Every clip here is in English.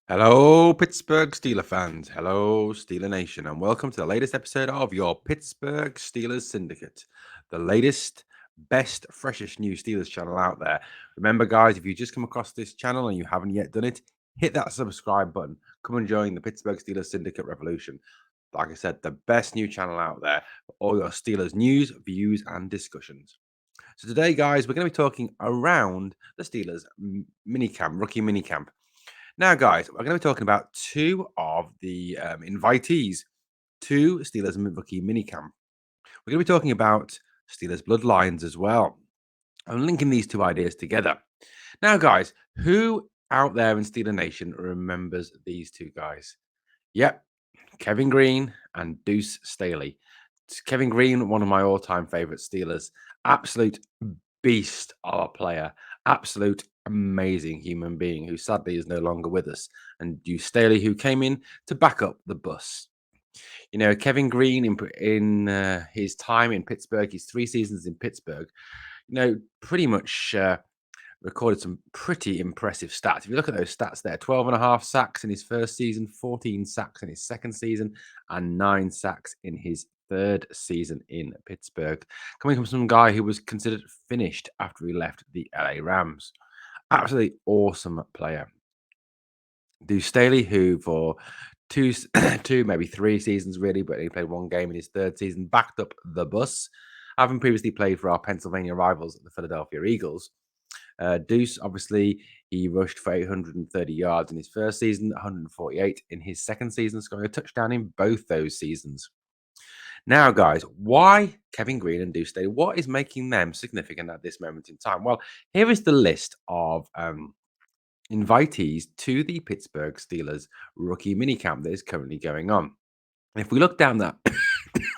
Hello, Pittsburgh Steeler fans. Hello, Steeler Nation, and welcome to the latest episode of your Pittsburgh Steelers Syndicate, the latest, best, freshest new Steelers channel out there. Remember, guys, if you just come across this channel and you haven't yet done it, hit that subscribe button. Come and join the Pittsburgh Steelers Syndicate revolution. Like I said, the best new channel out there for all your Steelers news, views, and discussions. So today, guys, we're going to be talking around the Steelers minicamp, rookie minicamp. Now, guys, we're going to be talking about two of the invitees to Steelers rookie minicamp. We're going to be talking about Steelers bloodlines as well. I'm linking these two ideas together. Now, guys, who out there in Steeler Nation remembers these two guys? Yep, Gavin Greene and Duce Staley. Gavin Greene, one of my all-time favorite Steelers, absolute beast of a player, absolute amazing human being who sadly is no longer with us, and Duce Staley, who came in to back up the bus. You know, Gavin Greene in his time in Pittsburgh, his 3 seasons in Pittsburgh, pretty much recorded some pretty impressive stats. If you look at those stats there, 12 and a half sacks in his first season, 14 sacks in his second season, and 9 sacks in his third season in Pittsburgh. Coming from some guy who was considered finished after he left the LA Rams. Absolutely awesome player. Duce Staley, who for two, maybe 3 seasons really, but he played 1 game in his third season, backed up the bus, having previously played for our Pennsylvania rivals, the Philadelphia Eagles. Duce, obviously, he rushed for 830 yards in his first season, 148 in his second season, scoring a touchdown in both those seasons. Now, guys, why Gavin Greene and Duce Staley? What is making them significant at this moment in time? Well, here is the list of invitees to the Pittsburgh Steelers rookie minicamp that is currently going on. And if we look down that,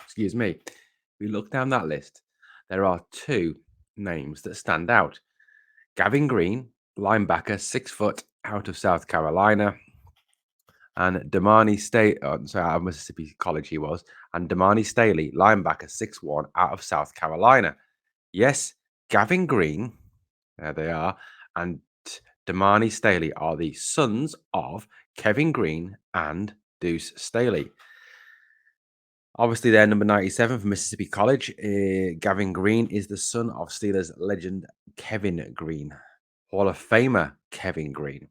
excuse me, if we look down that list, there are 2 names that stand out. Gavin Green, linebacker, 6 foot, out of South Carolina, and Damani Staley, out of Mississippi College he was, and Damani Staley, linebacker, 6'1", out of South Carolina. Yes, Gavin Green, there they are, and Damani Staley are the sons of Gavin Greene and Duce Staley. Obviously, they're number 97 for Mississippi College. Gavin Greene is the son of Steelers legend Kevin Greene, Hall of Famer Kevin Greene.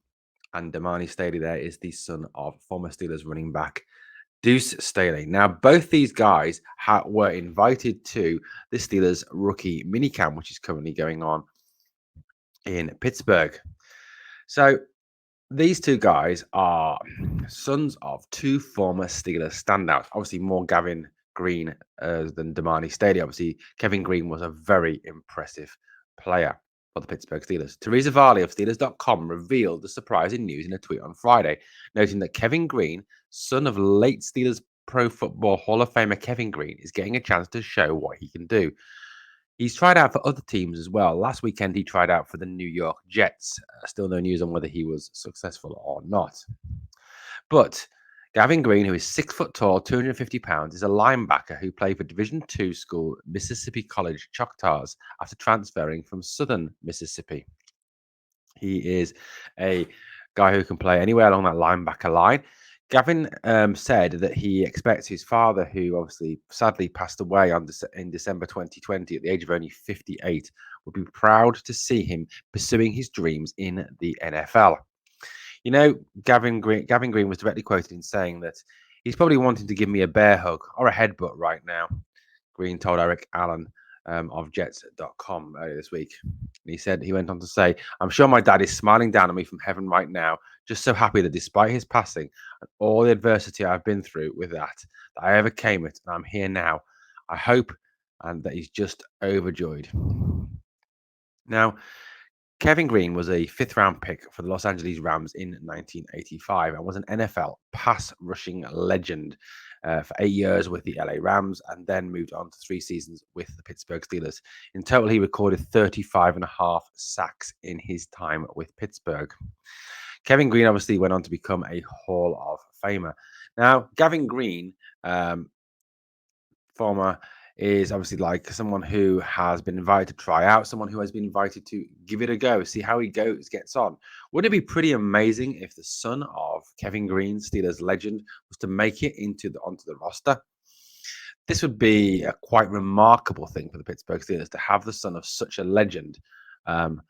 And Damani Staley there is the son of former Steelers running back Duce Staley. Now, both these guys were invited to the Steelers rookie minicamp, which is currently going on in Pittsburgh. So, these 2 guys are sons of 2 former Steelers standouts. Obviously, more Gavin Greene than Damani Staley. Obviously, Kevin Greene was a very impressive player for the Pittsburgh Steelers. Teresa Varley of Steelers.com revealed the surprising news in a tweet on Friday, noting that Kevin Greene, son of late Steelers Pro Football Hall of Famer Kevin Greene, is getting a chance to show what he can do. He's tried out for other teams as well. Last weekend, he tried out for the New York Jets. Still no news on whether he was successful or not. But Gavin Greene, who is 6 foot tall, 250 pounds, is a linebacker who played for Division II school Mississippi College Choctaws after transferring from Southern Mississippi. He is a guy who can play anywhere along that linebacker line. Gavin said that he expects his father, who obviously sadly passed away in December 2020 at the age of only 58, would be proud to see him pursuing his dreams in the NFL. You know, Gavin Greene was directly quoted in saying that he's probably wanting to give me a bear hug or a headbutt right now. Greene told Eric Allen of Jets.com earlier this week. And he went on to say, "I'm sure my dad is smiling down on me from heaven right now, just so happy that despite his passing and all the adversity I've been through with that I overcame it and I'm here now. I hope and that he's just overjoyed." Now, Kevin Greene was a 5th-round pick for the Los Angeles Rams in 1985 and was an NFL pass rushing legend for 8 years with the LA Rams and then moved on to 3 seasons with the Pittsburgh Steelers. In total, he recorded 35 and a half sacks in his time with Pittsburgh. Kevin Greene obviously went on to become a Hall of Famer. Now, Gavin Greene, former is obviously like someone who has been invited to try out, someone who has been invited to give it a go, see how he gets on. Wouldn't it be pretty amazing if the son of Kevin Greene, Steelers legend, was to make it onto the roster? This would be a quite remarkable thing for the Pittsburgh Steelers to have the son of such a legend um,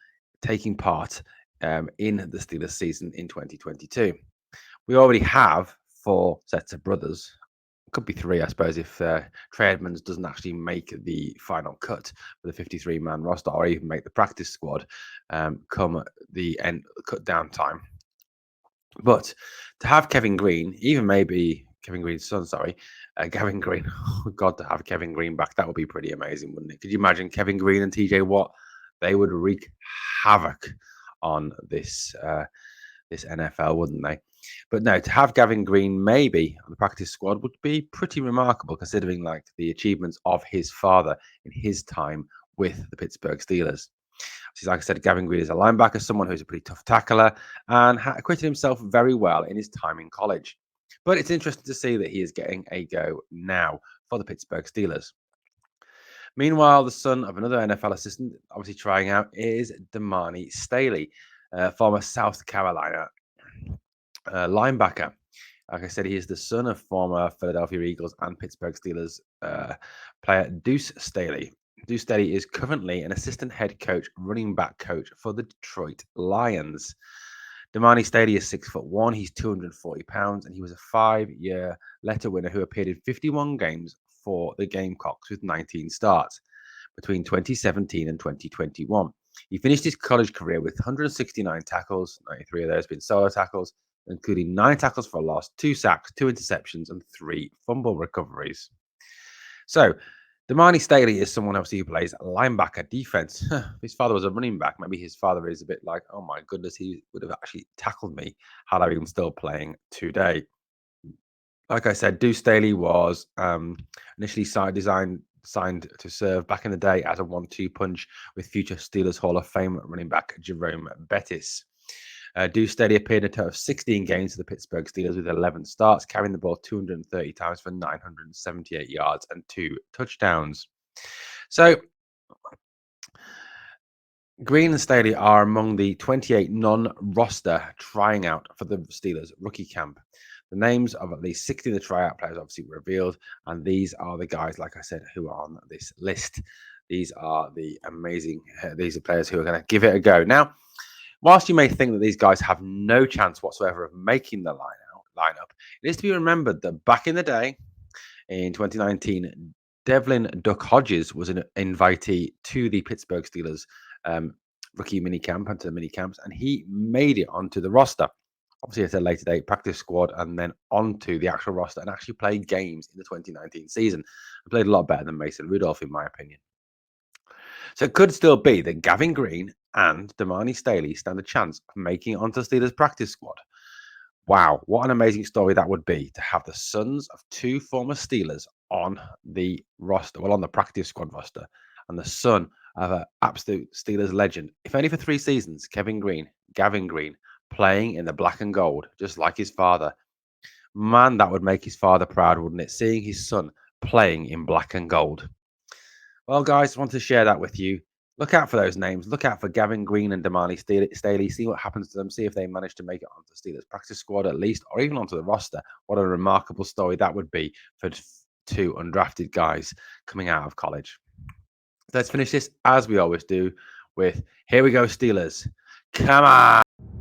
taking part in the Steelers season in 2022. We already have 4 sets of brothers. Could be 3, I suppose, if Trey Edmonds doesn't actually make the final cut for the 53-man roster, or even make the practice squad come the end cut down time. But to have Kevin Greene, even maybe Kevin Green's son, Gavin Green. Oh, God, to have Kevin Greene back, that would be pretty amazing, wouldn't it? Could you imagine Kevin Greene and TJ Watt? They would wreak havoc on this NFL, wouldn't they? But no, to have Gavin Greene maybe on the practice squad would be pretty remarkable, considering like the achievements of his father in his time with the Pittsburgh Steelers. Like I said, Gavin Greene is a linebacker, someone who's a pretty tough tackler, and acquitted himself very well in his time in college. But it's interesting to see that he is getting a go now for the Pittsburgh Steelers. Meanwhile, the son of another NFL assistant, obviously trying out, is Damani Staley, former South Carolina linebacker. Like I said, he is the son of former Philadelphia Eagles and Pittsburgh Steelers player Duce Staley. Duce Staley is currently an assistant head coach, running back coach for the Detroit Lions. Damani Staley is 6'1". He's 240 pounds, and he was a 5-year letter winner who appeared in 51 games for the Gamecocks with 19 starts between 2017 and 2021. He finished his college career with 169 tackles, 93 of those being solo tackles, including 9 tackles for a loss, 2 sacks, 2 interceptions, and 3 fumble recoveries. So, Damani Staley is someone else who plays linebacker defense. His father was a running back. Maybe his father is a bit like, oh my goodness, he would have actually tackled me had I been still playing today. Like I said, Duce Staley was initially signed to serve back in the day as a 1-2 punch with future Steelers Hall of Fame running back Jerome Bettis. Duce Staley appeared in a total of 16 games for the Pittsburgh Steelers with 11 starts, carrying the ball 230 times for 978 yards and 2 touchdowns. So, Greene and Staley are among the 28 non-roster trying out for the Steelers rookie camp. The names of at least 60 of the tryout players obviously were revealed, and these are the guys, like I said, who are on this list. These are the amazing, these are players who are going to give it a go. Now, whilst you may think that these guys have no chance whatsoever of making the lineup, it is to be remembered that back in the day, in 2019, Devlin Duck Hodges was an invitee to the Pittsburgh Steelers rookie minicamp and to the minicamps, and he made it onto the roster. Obviously, at a later date, practice squad, and then onto the actual roster and actually played games in the 2019 season. He played a lot better than Mason Rudolph, in my opinion. So it could still be that Gavin Greene and Damani Staley stand a chance of making it onto Steelers practice squad. Wow, what an amazing story that would be to have the sons of 2 former Steelers on the roster, well, on the practice squad roster, and the son of an absolute Steelers legend, if only for 3 seasons, Gavin Greene, playing in the black and gold, just like his father. Man, that would make his father proud, wouldn't it? Seeing his son playing in black and gold. Well, guys, I want to share that with you. Look out for those names. Look out for Gavin Greene and Damani Staley. See what happens to them. See if they manage to make it onto the Steelers practice squad at least, or even onto the roster. What a remarkable story that would be for 2 undrafted guys coming out of college. Let's finish this, as we always do, with "Here we go, Steelers. Come on."